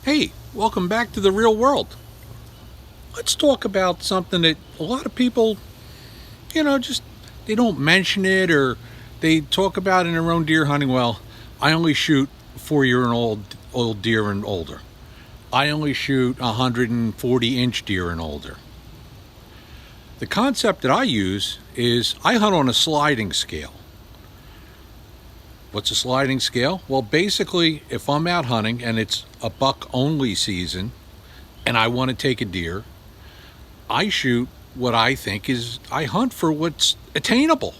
Hey, welcome back to the real world. Let's talk about something that a lot of people, just they don't mention it or they talk about in their own deer hunting. Well, I only shoot 4 year and old deer and older. I only shoot 140-inch deer and older. The concept that I use is I hunt on a sliding scale. What's a sliding scale? Well, basically, if I'm out hunting and it's a buck only season and I want to take a deer, I shoot what I think is, I hunt for what's attainable.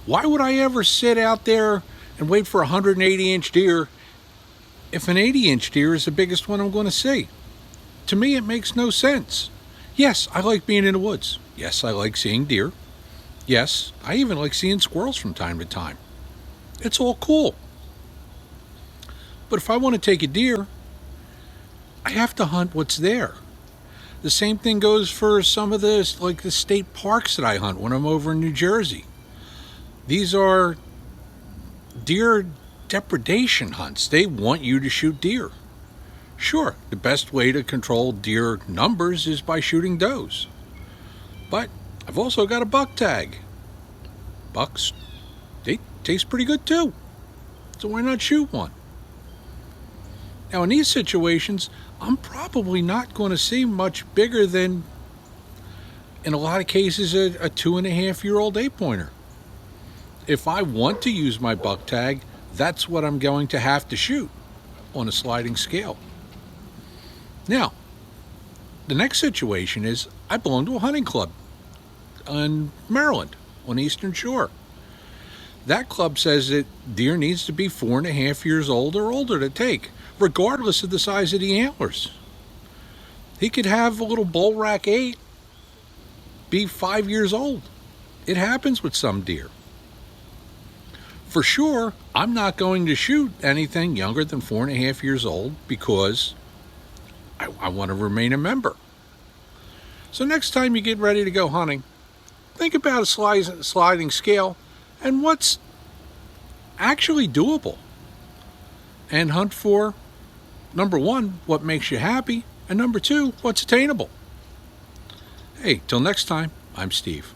Why would I ever sit out there and wait for a 180-inch deer if an 80-inch deer is the biggest one I'm going to see? To me, it makes no sense. Yes, I like being in the woods. Yes, I like seeing deer. Yes, I even like seeing squirrels from time to time. It's all cool. But if I want to take a deer, I have to hunt what's there. The same thing goes for some of the state parks that I hunt when I'm over in New Jersey. These are deer depredation hunts. They want you to shoot deer. Sure, the best way to control deer numbers is by shooting does. But I've also got a buck tag. Bucks, they taste pretty good too. So why not shoot one? Now in these situations, I'm probably not going to see much bigger than, in a lot of cases, a 2.5-year-old 8-pointer. If I want to use my buck tag, that's what I'm going to have to shoot on a sliding scale. Now, the next situation is I belong to a hunting club in Maryland on the Eastern Shore. That club says that deer needs to be 4.5 years old or older to take, regardless of the size of the antlers. He could have a little bull rack 8 be 5 years old. It happens with some deer. For sure, I'm not going to shoot anything younger than 4.5 years old because I want to remain a member. So next time you get ready to go hunting, think about a sliding scale and what's actually doable. And hunt for, number one, what makes you happy, and number two, what's attainable. Hey, till next time, I'm Steve.